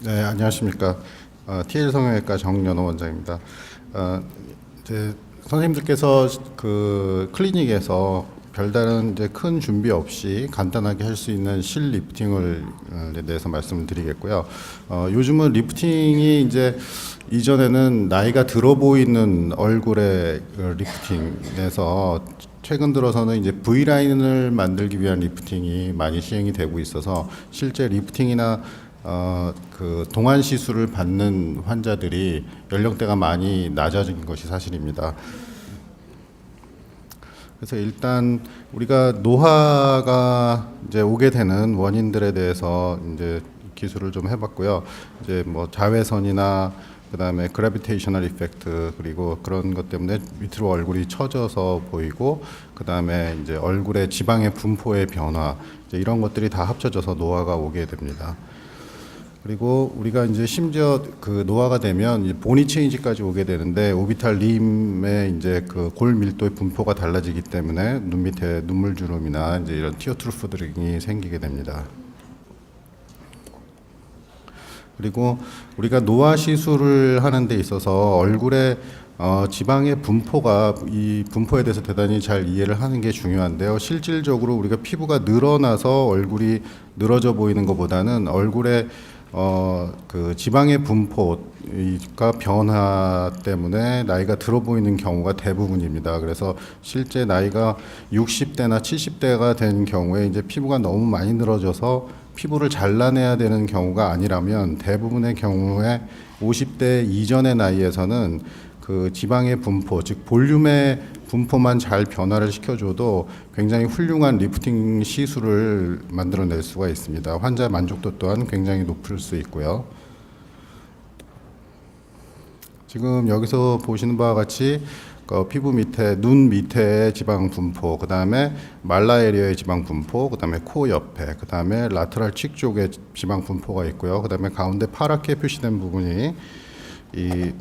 네, 안녕하십니까. TL 성형외과 정연호 원장입니다. 이제 선생님들께서 그 클리닉에서 별다른 이제 큰 준비 없이 간단하게 할 수 있는 실 리프팅을 대해서 말씀을 드리겠고요. 요즘은 리프팅이 이제 이전에는 나이가 들어 보이는 얼굴의 리프팅에서 최근 들어서는 이제 V라인을 만들기 위한 리프팅이 많이 시행이 되고 있어서 실제 리프팅이나 그 동안 시술을 받는 환자들이 연령대가 많이 낮아진 것이 사실입니다. 그래서 일단 우리가 노화가 이제 오게 되는 원인들에 대해서 이제 기술을 좀 해봤고요. 이제 뭐 자외선이나 그다음에 그래비테이셔널 이펙트 그리고 그런 것 때문에 밑으로 얼굴이 처져서 보이고 그다음에 이제 얼굴의 지방의 분포의 변화 이제 이런 것들이 다 합쳐져서 노화가 오게 됩니다. 그리고 우리가 이제 심지어 그 노화가 되면 보니 체인지까지 오게 되는데 오비탈 림의 이제 그 골 밀도의 분포가 달라지기 때문에 눈 밑에 눈물 주름이나 이제 이런 티어트루프들이 생기게 됩니다. 그리고 우리가 노화 시술을 하는 데 있어서 얼굴에 지방의 분포가 이 분포에 대해서 대단히 잘 이해를 하는 게 중요한데요. 실질적으로 우리가 피부가 늘어나서 얼굴이 늘어져 보이는 것보다는 얼굴에 그 지방의 분포가 변화 때문에 나이가 들어 보이는 경우가 대부분입니다. 그래서 실제 나이가 60대나 70대가 된 경우에 이제 피부가 너무 많이 늘어져서 피부를 잘라내야 되는 경우가 아니라면 대부분의 경우에 50대 이전의 나이에서는 그 지방의 분포, 즉 볼륨의 분포만 잘 변화를 시켜줘도 굉장히 훌륭한 리프팅 시술을 만들어낼 수가 있습니다. 환자 만족도 또한 굉장히 높을 수 있고요. 지금 여기서 보시는 바와 같이 피부 밑에 눈 밑에 지방 분포, 그 다음에 말라 에리어의 지방 분포, 그 다음에 코 옆에, 그 다음에 라테랄 칙 쪽에 지방 분포가 있고요. 그 다음에 가운데 파랗게 표시된 부분이 이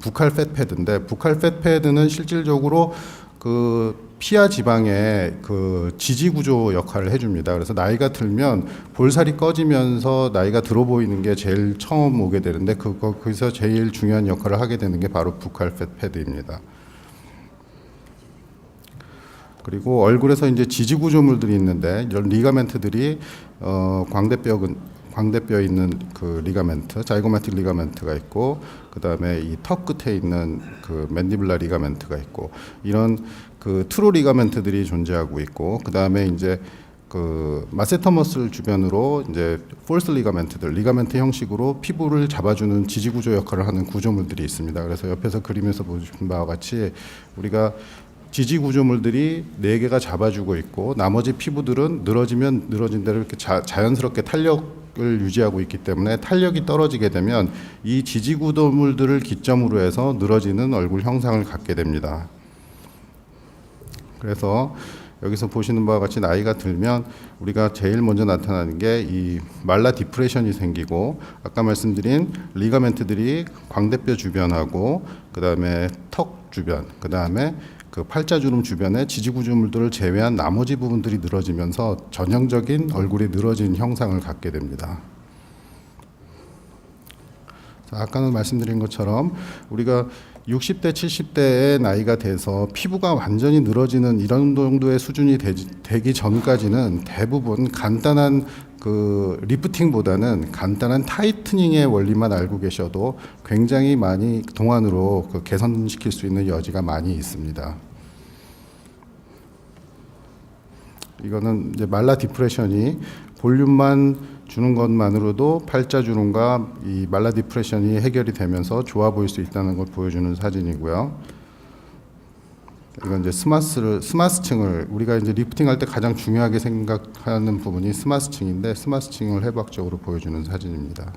부칼 팻패드인데 부칼 팻패드는 실질적으로 그 피하 지방의 그 지지 구조 역할을 해줍니다. 그래서 나이가 들면 볼살이 꺼지면서 나이가 들어 보이는 게 제일 처음 오게 되는데 거기서 제일 중요한 역할을 하게 되는 게 바로 부칼 팻패드입니다. 그리고 얼굴에서 이제 지지 구조물들이 있는데 이런 리가멘트들이 광대뼈에 있는 그 리가멘트, 자이고마틱 리가멘트가 있고, 그 다음에 이 턱 끝에 있는 그 맨디블라 리가멘트가 있고, 이런 그 트로 리가멘트들이 존재하고 있고, 그 다음에 이제 그 마세터 머슬 주변으로 이제 폴스 리가멘트들, 리가멘트 형식으로 피부를 잡아주는 지지 구조 역할을 하는 구조물들이 있습니다. 그래서 옆에서 그림에서 보시는 바와 같이 우리가 지지 구조물들이 4개가 잡아주고 있고 나머지 피부들은 늘어지면 늘어진 대로 이렇게 자연스럽게 탄력을 유지하고 있기 때문에 탄력이 떨어지게 되면 이 지지 구조물들을 기점으로 해서 늘어지는 얼굴 형상을 갖게 됩니다. 그래서 여기서 보시는 바와 같이 나이가 들면 우리가 제일 먼저 나타나는 게 이 말라 디프레션이 생기고 아까 말씀드린 리가멘트들이 광대뼈 주변하고 그 다음에 턱 주변 그 다음에 그 팔자주름 주변에 지지구조물들을 제외한 나머지 부분들이 늘어지면서 전형적인 얼굴이 늘어진 형상을 갖게 됩니다. 아까는 말씀드린 것처럼 우리가 60대, 70대의 나이가 돼서 피부가 완전히 늘어지는 이런 정도의 수준이 되기 전까지는 대부분 간단한 그 리프팅보다는 간단한 타이트닝의 원리만 알고 계셔도 굉장히 많이 동안으로 그 개선시킬 수 있는 여지가 많이 있습니다. 이거는 이제 말라 디프레션이 볼륨만 주는 것만으로도 팔자주름과 이 말라 디프레션이 해결이 되면서 좋아 보일 수 있다는 걸 보여주는 사진이고요. 이건 이제 스마스층을 우리가 이제 리프팅할 때 가장 중요하게 생각하는 부분이 스마스층인데 스마스층을 해부학적으로 보여주는 사진입니다.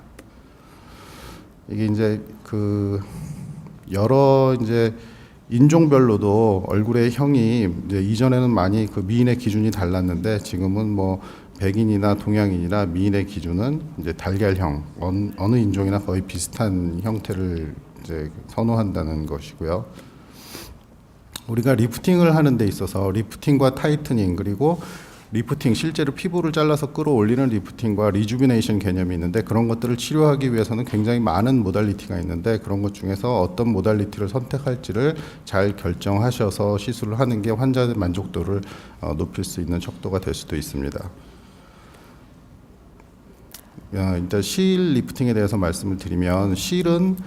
이게 이제 그 여러 이제 인종별로도 얼굴의 형이 이제 이전에는 많이 그 미인의 기준이 달랐는데 지금은 뭐 백인이나 동양인이나 미인의 기준은 이제 달걀형 어느 인종이나 거의 비슷한 형태를 이제 선호한다는 것이고요. 우리가 리프팅을 하는 데 있어서 리프팅과 타이트닝 그리고 리프팅, 실제로 피부를 잘라서 끌어올리는 리프팅과 리주비네이션 개념이 있는데, 그런 것들을 치료하기 위해서는 굉장히 많은 모달리티가 있는데, 그런 것 중에서 어떤 모달리티를 선택할지를 잘 결정하셔서 시술을 하는 게 환자의 만족도를 높일 수 있는 척도가 될 수도 있습니다. 일단 실 리프팅에 대해서 말씀을 드리면, 실은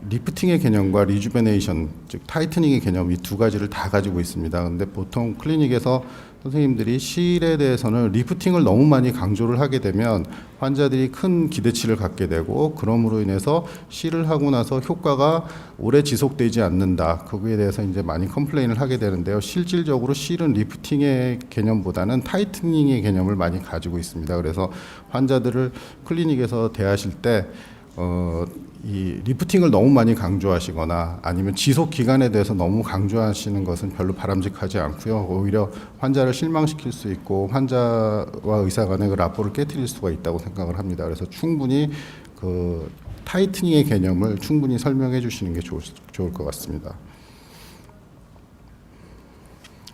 리프팅의 개념과 리주베네이션, 즉 타이트닝의 개념, 이 두 가지를 다 가지고 있습니다. 근데 보통 클리닉에서 선생님들이 실에 대해서는 리프팅을 너무 많이 강조를 하게 되면 환자들이 큰 기대치를 갖게 되고, 그럼으로 인해서 실을 하고 나서 효과가 오래 지속되지 않는다, 거기에 대해서 이제 많이 컴플레인을 하게 되는데요. 실질적으로 실은 리프팅의 개념보다는 타이트닝의 개념을 많이 가지고 있습니다. 그래서 환자들을 클리닉에서 대하실 때 이 리프팅을 너무 많이 강조하시거나 아니면 지속 기간에 대해서 너무 강조하시는 것은 별로 바람직하지 않고요. 오히려 환자를 실망시킬 수 있고 환자와 의사 간의 그 라포를 깨트릴 수가 있다고 생각을 합니다. 그래서 충분히 그 타이트닝의 개념을 충분히 설명해 주시는 게 좋을 것 같습니다.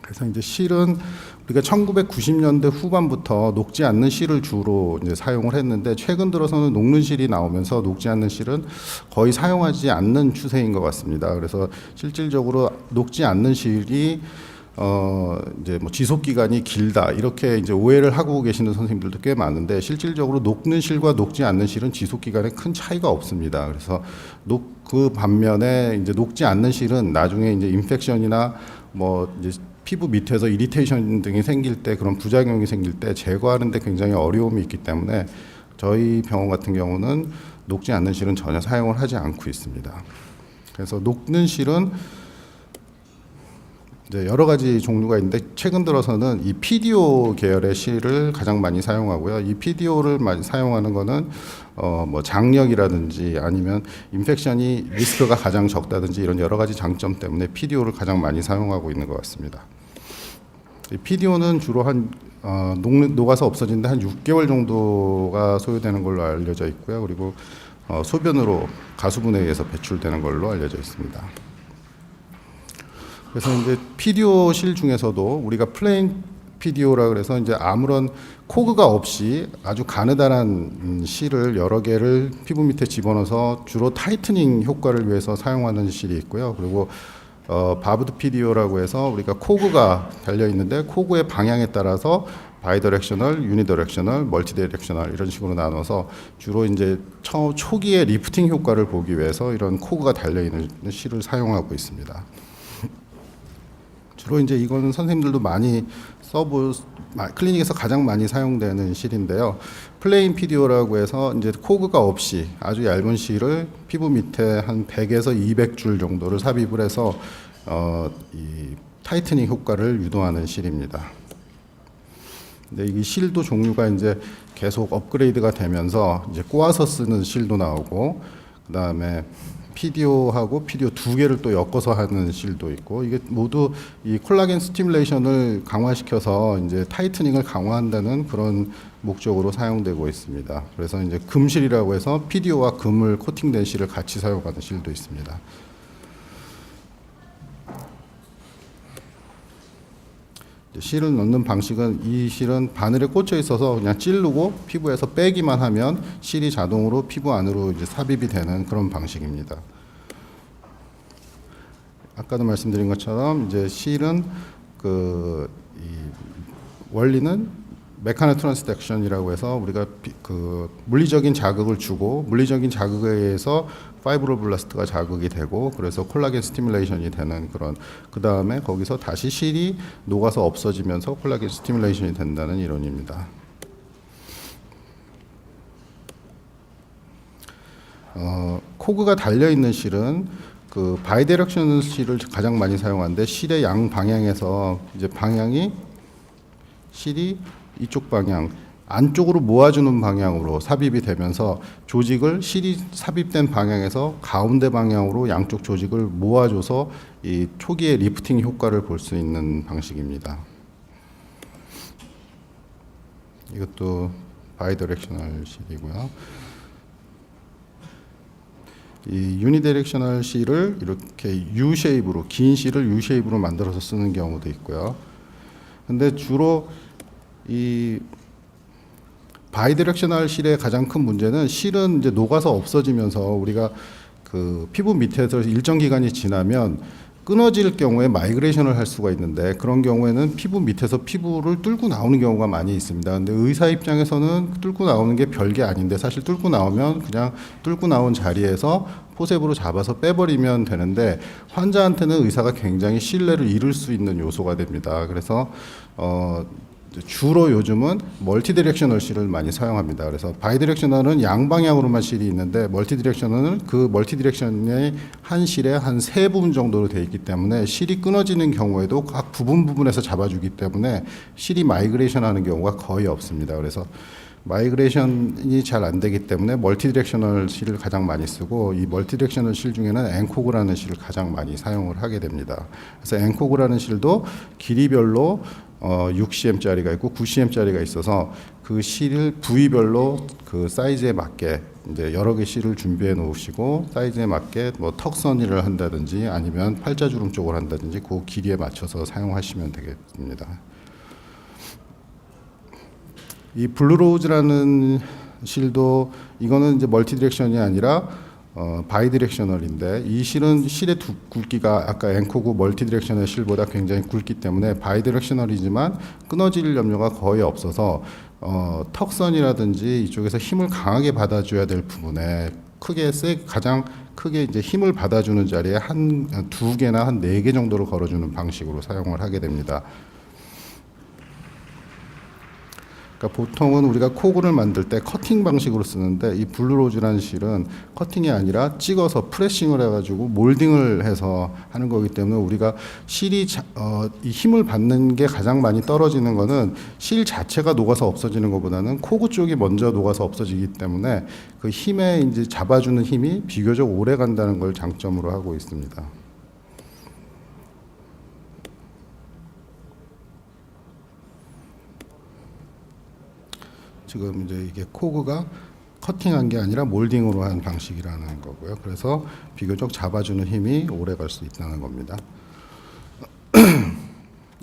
그래서 이제 실은 우리가 1990년대 후반부터 녹지 않는 실을 주로 이제 사용을 했는데, 최근 들어서는 녹는 실이 나오면서 녹지 않는 실은 거의 사용하지 않는 추세인 것 같습니다. 그래서 실질적으로 녹지 않는 실이 이제 뭐 지속 기간이 길다, 이렇게 이제 오해를 하고 계시는 선생님들도 꽤 많은데, 실질적으로 녹는 실과 녹지 않는 실은 지속 기간에 큰 차이가 없습니다. 그래서 그 반면에 이제 녹지 않는 실은 나중에 이제 인펙션이나 뭐 이제 피부 밑에서 이리테이션 등이 생길 때, 그런 부작용이 생길 때 제거하는 데 굉장히 어려움이 있기 때문에 저희 병원 같은 경우는 녹지 않는 실은 전혀 사용을 하지 않고 있습니다. 그래서 녹는 실은 이제 여러 가지 종류가 있는데, 최근 들어서는 이 PDO 계열의 실을 가장 많이 사용하고요. 이 PDO를 많이 사용하는 거는 뭐 장력이라든지 아니면 인펙션이 리스크가 가장 적다든지 이런 여러 가지 장점 때문에 PDO를 가장 많이 사용하고 있는 것 같습니다. 이 PDO는 주로 녹아서 없어지는데 한 6개월 정도가 소요되는 걸로 알려져 있고요. 그리고 소변으로 가수분에 의해서 배출되는 걸로 알려져 있습니다. 그래서 이제 PDO 실 중에서도 우리가 플레인 PDO라 그래서 이제 아무런 코그가 없이 아주 가느다란 실을 여러 개를 피부 밑에 집어넣어서 주로 타이트닝 효과를 위해서 사용하는 실이 있고요. 그리고 바브드 PDO라고 해서 우리가 코그가 달려 있는데, 코그의 방향에 따라서 바이더렉셔널, 유니더렉셔널, 멀티디렉셔널 이런 식으로 나눠서 주로 이제 초기에 리프팅 효과를 보기 위해서 이런 코그가 달려 있는 실을 사용하고 있습니다. 주로 이제 이거는 선생님들도 많이 클리닉에서 가장 많이 사용되는 실인데요. 플레인 PDO라고 해서 이제 코그가 없이 아주 얇은 실을 피부 밑에 한 100에서 200줄 정도를 삽입을 해서 이 타이트닝 효과를 유도하는 실입니다. 근데 이 실도 종류가 이제 계속 업그레이드가 되면서 이제 꼬아서 쓰는 실도 나오고, 그다음에 PDO하고 PDO 두 개를 또 엮어서 하는 실도 있고, 이게 모두 이 콜라겐 스티뮬레이션을 강화시켜서 이제 타이트닝을 강화한다는 그런 목적으로 사용되고 있습니다. 그래서 이제 금실이라고 해서 PDO와 금을 코팅된 실을 같이 사용하는 실도 있습니다. 실을 넣는 방식은, 이 실은 바늘에 꽂혀 있어서 그냥 찌르고 피부에서 빼기만 하면 실이 자동으로 피부 안으로 이제 삽입이 되는 그런 방식입니다. 아까도 말씀드린 것처럼 이제 실은 원리는 메카노 트랜스덕션이라고 해서 우리가 물리적인 자극을 주고, 물리적인 자극에 의해서 파이브로블라스트가 자극이 되고, 그래서 콜라겐 스티뮬레이션이 되는 그런, 그 다음에 거기서 다시 실이 녹아서 없어지면서 콜라겐 스티뮬레이션이 된다는 이론입니다. 코그가 달려 있는 실은 그 바이디렉셔널 실을 가장 많이 사용하는데, 실의 양 방향에서 이제 실이 이쪽 방향 안쪽으로 모아주는 방향으로 삽입이 되면서 실이 삽입된 방향에서 가운데 방향으로 양쪽 조직을 모아줘서 이 초기의 리프팅 효과를 볼 수 있는 방식입니다. 이것도 바이디렉셔널 실이고요. 이 유니디렉셔널 실을 이렇게 U 쉐입으로, 긴 실을 U 쉐입으로 만들어서 쓰는 경우도 있고요. 근데 주로 이 바이디렉셔널 실의 가장 큰 문제는 실은 이제 녹아서 없어지면서 우리가 그 피부 밑에서 일정 기간이 지나면 끊어질 경우에 마이그레이션을 할 수가 있는데, 그런 경우에는 피부 밑에서 피부를 뚫고 나오는 경우가 많이 있습니다. 근데 의사 입장에서는 뚫고 나오는 게 별게 아닌데, 사실 뚫고 나오면 그냥 뚫고 나온 자리에서 포셉으로 잡아서 빼버리면 되는데, 환자한테는 의사가 굉장히 신뢰를 잃을 수 있는 요소가 됩니다. 그래서 주로 요즘은 멀티 디렉셔널 실을 많이 사용합니다. 그래서 바이 디렉셔널은 양방향으로만 실이 있는데, 멀티 디렉셔널은 그 멀티 디렉션의 한 실에 한 3부분 정도로 되어 있기 때문에 실이 끊어지는 경우에도 각 부분에서 잡아주기 때문에 실이 마이그레이션 하는 경우가 거의 없습니다. 그래서 마이그레이션이 잘 안 되기 때문에 멀티 디렉셔널 실을 가장 많이 쓰고, 이 멀티 디렉셔널 실 중에는 엔코그라는 실을 가장 많이 사용을 하게 됩니다. 그래서 엔코그라는 실도 길이별로 6cm짜리가 있고 9cm짜리가 있어서 그 실을 부위별로 그 사이즈에 맞게 이제 여러 개 실을 준비해 놓으시고, 사이즈에 맞게 뭐 턱선이를 한다든지 아니면 팔자주름 쪽을 한다든지 그 길이에 맞춰서 사용하시면 되겠습니다. 이 블루로즈라는 실도 이거는 이제 멀티 디렉션이 아니라 바이 디렉셔널인데, 이 실은 실의 굵기가 아까 엔코그 멀티 디렉셔널 실보다 굉장히 굵기 때문에 바이 디렉셔널이지만 끊어질 염려가 거의 없어서 턱선이라든지 이쪽에서 힘을 강하게 받아줘야 될 부분에 가장 크게 이제 힘을 받아주는 자리에 한 2개나 한 4개 정도를 걸어주는 방식으로 사용을 하게 됩니다. 그러니까 보통은 우리가 코그를 만들 때 커팅 방식으로 쓰는데, 이 블루로즈라는 실은 커팅이 아니라 찍어서 프레싱을 해가지고 몰딩을 해서 하는 거기 때문에, 우리가 실이 이 힘을 받는 게 가장 많이 떨어지는 거는 실 자체가 녹아서 없어지는 것보다는 코그 쪽이 먼저 녹아서 없어지기 때문에 그 힘에 이제 잡아주는 힘이 비교적 오래 간다는 걸 장점으로 하고 있습니다. 지금 이제 이게 코그가 커팅한 게 아니라 몰딩으로 한 방식이라는 거고요. 그래서 비교적 잡아주는 힘이 오래 갈 수 있다는 겁니다.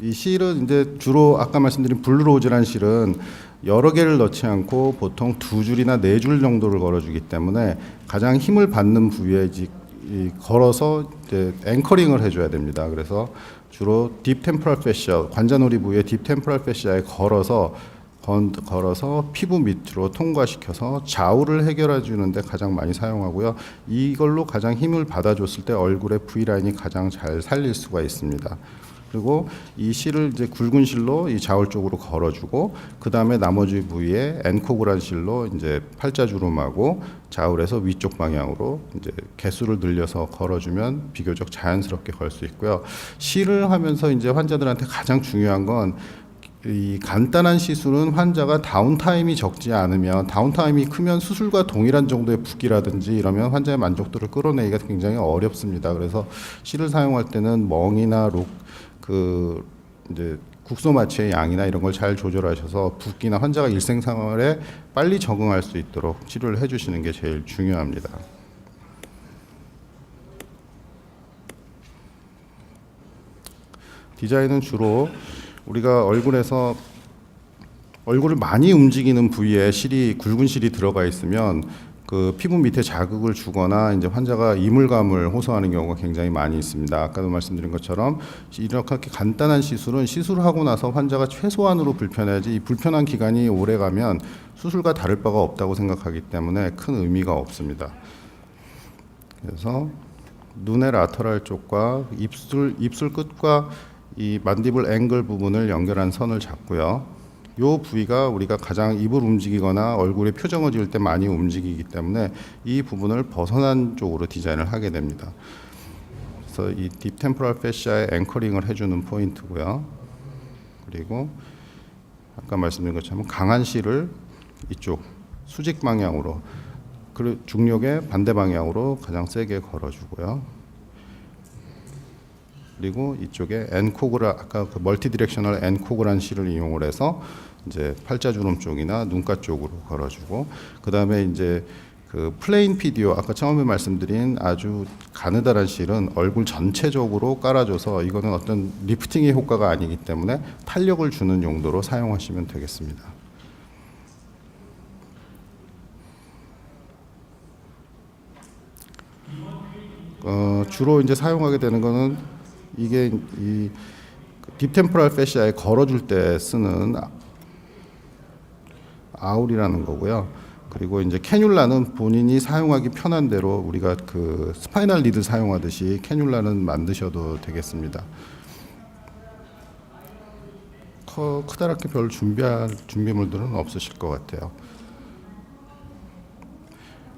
이 실은 이제 주로 아까 말씀드린 블루로즈라는 실은 여러 개를 넣지 않고 보통 2줄이나 4줄 정도를 걸어주기 때문에 가장 힘을 받는 부위에 이제 걸어서 이제 앵커링을 해줘야 됩니다. 그래서 주로 딥 템포럴 패시아, 관자놀이 부위에 딥 템포럴 패시아에 걸어서 피부 밑으로 통과시켜서 좌우를 해결해 주는데 가장 많이 사용하고요. 이걸로 가장 힘을 받아줬을 때 얼굴의 V라인이 가장 잘 살릴 수가 있습니다. 그리고 이 실을 이제 굵은 실로 이 좌울 쪽으로 걸어주고, 그 다음에 나머지 부위에 엔코그란 실로 이제 팔자주름하고 좌울에서 위쪽 방향으로 이제 개수를 늘려서 걸어주면 비교적 자연스럽게 걸 수 있고요. 실을 하면서 이제 환자들한테 가장 중요한 건, 이 간단한 시술은 환자가 다운타임이 적지 않으면, 다운타임이 크면 수술과 동일한 정도의 붓기라든지 이러면 환자의 만족도를 끌어내기가 굉장히 어렵습니다. 그래서 실을 사용할 때는 멍이나 이제 국소 마취의 양이나 이런 걸 잘 조절하셔서 붓기나 환자가 일생생활에 빨리 적응할 수 있도록 치료를 해주시는 게 제일 중요합니다. 디자인은 주로 우리가 얼굴을 많이 움직이는 부위에 굵은 실이 들어가 있으면 그 피부 밑에 자극을 주거나 이제 환자가 이물감을 호소하는 경우가 굉장히 많이 있습니다. 아까도 말씀드린 것처럼 이렇게 간단한 시술은 시술하고 나서 환자가 최소한으로 불편해야지, 이 불편한 기간이 오래 가면 수술과 다를 바가 없다고 생각하기 때문에 큰 의미가 없습니다. 그래서 눈의 라터럴 쪽과 입술 끝과 이 만디블 앵글 부분을 연결한 선을 잡고요. 이 부위가 우리가 가장 입을 움직이거나 얼굴에 표정을 지을 때 많이 움직이기 때문에 이 부분을 벗어난 쪽으로 디자인을 하게 됩니다. 그래서 이 딥 템포럴 패시아에 앵커링을 해주는 포인트고요. 그리고 아까 말씀드린 것처럼 강한 실을 이쪽 수직 방향으로, 그리고 중력의 반대 방향으로 가장 세게 걸어주고요. 그리고 이쪽에 엔코그라, 아까 그 멀티 디렉셔널 엔코그란 실을 이용을 해서 이제 팔자주름 쪽이나 눈가 쪽으로 걸어주고, 그 다음에 이제 그 플레인 PDO 아까 처음에 말씀드린 아주 가느다란 실은 얼굴 전체적으로 깔아줘서 이거는 어떤 리프팅의 효과가 아니기 때문에 탄력을 주는 용도로 사용하시면 되겠습니다. 주로 이제 사용하게 되는 거는 이게 이 딥템포럴 패시아에 걸어줄 때 쓰는 아울이라는 거고요. 그리고 이제 캐뉼라는 본인이 사용하기 편한 대로 우리가 그 스파이널 리드 사용하듯이 캐뉼라는 만드셔도 되겠습니다. 크다랗게 별 준비할 준비물들은 없으실 것 같아요.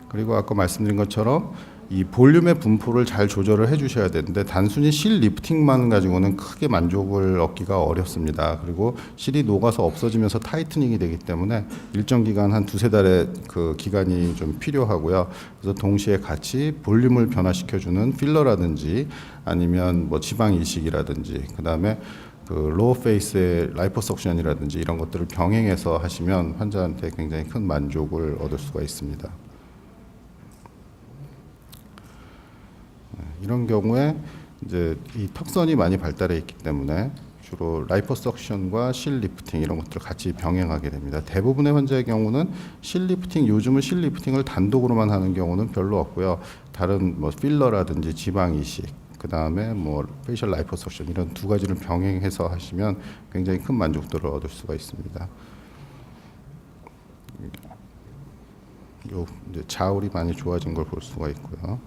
그리고 아까 말씀드린 것처럼 이 볼륨의 분포를 잘 조절을 해주셔야 되는데 단순히 실 리프팅만 가지고는 크게 만족을 얻기가 어렵습니다. 그리고 실이 녹아서 없어지면서 타이트닝이 되기 때문에 일정 기간 한 두세 달의 그 기간이 좀 필요하고요. 그래서 동시에 같이 볼륨을 변화시켜주는 필러라든지 아니면 뭐 지방 이식이라든지 그 다음에 그 로어 페이스의 라이포석션이라든지 이런 것들을 병행해서 하시면 환자한테 굉장히 큰 만족을 얻을 수가 있습니다. 이런 경우에 이제 이 턱선이 많이 발달해 있기 때문에 주로 라이포석션과 실 리프팅 이런 것들을 같이 병행하게 됩니다. 대부분의 환자의 경우는 실 리프팅, 요즘은 실 리프팅을 단독으로만 하는 경우는 별로 없고요. 다른 뭐 필러라든지 지방 이식, 그 다음에 뭐 페이셜 라이포석션 이런 두 가지를 병행해서 하시면 굉장히 큰 만족도를 얻을 수가 있습니다. 요 이제 자울이 많이 좋아진 걸 볼 수가 있고요.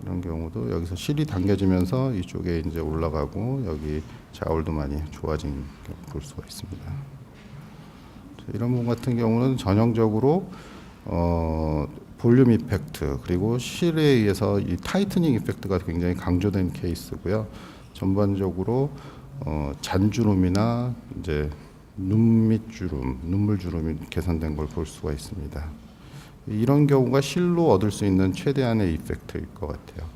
이런 경우도 여기서 실이 당겨지면서 이쪽에 이제 올라가고 여기 자울도 많이 좋아진 걸 볼 수가 있습니다. 이런 부분 같은 경우는 전형적으로 볼륨 이펙트 그리고 실에 의해서 이 타이트닝 이펙트가 굉장히 강조된 케이스고요. 전반적으로 잔주름이나 이제 눈밑주름, 눈물주름이 개선된 걸 볼 수가 있습니다. 이런 경우가 실로 얻을 수 있는 최대한의 이펙트일 것 같아요.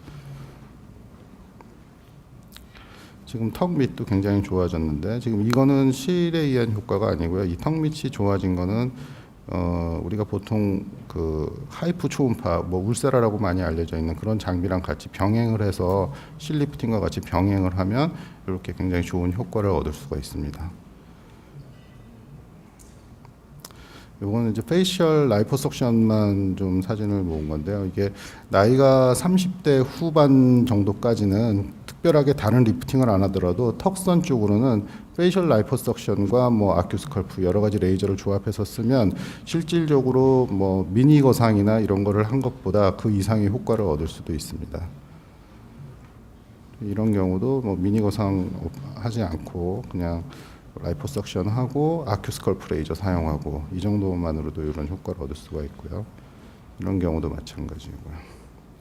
지금 턱 밑도 굉장히 좋아졌는데 지금 이거는 실에 의한 효과가 아니고요. 이 턱 밑이 좋아진 거는 우리가 보통 그 하이프 초음파, 뭐 울세라라고 많이 알려져 있는 그런 장비랑 같이 병행을 해서 실 리프팅과 같이 병행을 하면 이렇게 굉장히 좋은 효과를 얻을 수가 있습니다. 이거는 이제 페이셜 라이포석션만 좀 사진을 모은 건데요. 이게 나이가 30대 후반 정도까지는 특별하게 다른 리프팅을 안 하더라도 턱선 쪽으로는 페이셜 라이포석션과 뭐 아큐스컬프 여러 가지 레이저를 조합해서 쓰면 실질적으로 뭐 미니 거상이나 이런 거를 한 것보다 그 이상의 효과를 얻을 수도 있습니다. 이런 경우도 뭐 미니 거상 하지 않고 그냥 라이포석션 하고 아큐스컬프 레이저 사용하고 이 정도만으로도 이런 효과를 얻을 수가 있고요. 이런 경우도 마찬가지고요.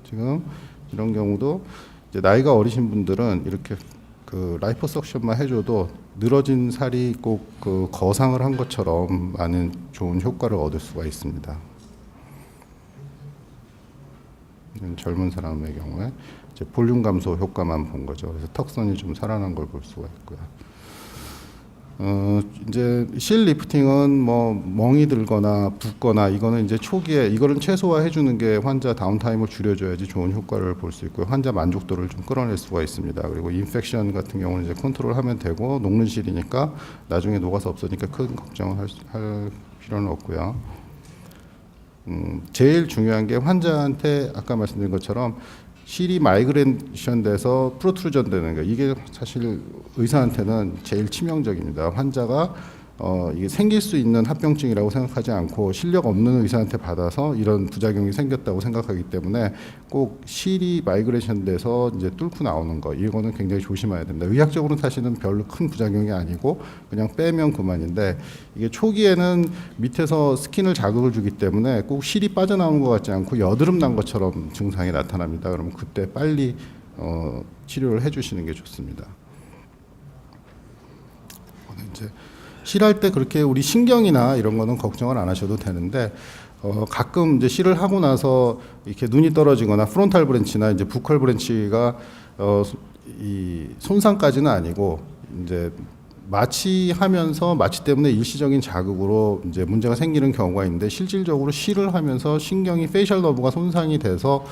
지금 이런 경우도 이제 나이가 어리신 분들은 이렇게 그 라이포석션만 해줘도 늘어진 살이 꼭 그 거상을 한 것처럼 많은 좋은 효과를 얻을 수가 있습니다. 젊은 사람의 경우에 이제 볼륨 감소 효과만 본 거죠. 그래서 턱선이 좀 살아난 걸 볼 수가 있고요. 이제 실 리프팅은 뭐 멍이 들거나 붓거나 이거는 이제 초기에 이거를 최소화해 주는 게 환자 다운타임을 줄여줘야지 좋은 효과를 볼 수 있고요. 환자 만족도를 좀 끌어낼 수가 있습니다. 그리고 인펙션 같은 경우는 이제 컨트롤하면 되고 녹는 실이니까 나중에 녹아서 없어지니까 큰 걱정을 할 필요는 없고요. 제일 중요한 게 환자한테 아까 말씀드린 것처럼 실이 마이그레이션 돼서 프로트루전 되는 거 이게 사실 의사한테는 제일 치명적입니다. 환자가 이게 생길 수 있는 합병증이라고 생각하지 않고 실력 없는 의사한테 받아서 이런 부작용이 생겼다고 생각하기 때문에 꼭 실이 마이그레이션 돼서 이제 뚫고 나오는 거 이거는 굉장히 조심해야 됩니다. 의학적으로는 사실은 별로 큰 부작용이 아니고 그냥 빼면 그만인데 이게 초기에는 밑에서 스킨을 자극을 주기 때문에 꼭 실이 빠져나오는 것 같지 않고 여드름 난 것처럼 증상이 나타납니다. 그러면 그때 빨리 치료를 해주시는 게 좋습니다. 이제 실할 때 그렇게 우리 신경이나 이런 거는 걱정을 안 하셔도 되는데 가끔 이제 실을 하고 나서 이렇게 눈이 떨어지거나 프론탈 브랜치나 이제 부컬 브랜치가 이 손상까지는 아니고 이제 마취하면서 마취 때문에 일시적인 자극으로 이제 문제가 생기는 경우가 있는데 실질적으로 실을 하면서 신경이 페이셜 너브가 손상이 돼서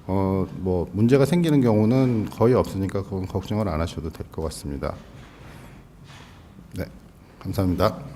뭐 문제가 생기는 경우는 거의 없으니까 그건 걱정을 안 하셔도 될 것 같습니다. 네, 감사합니다.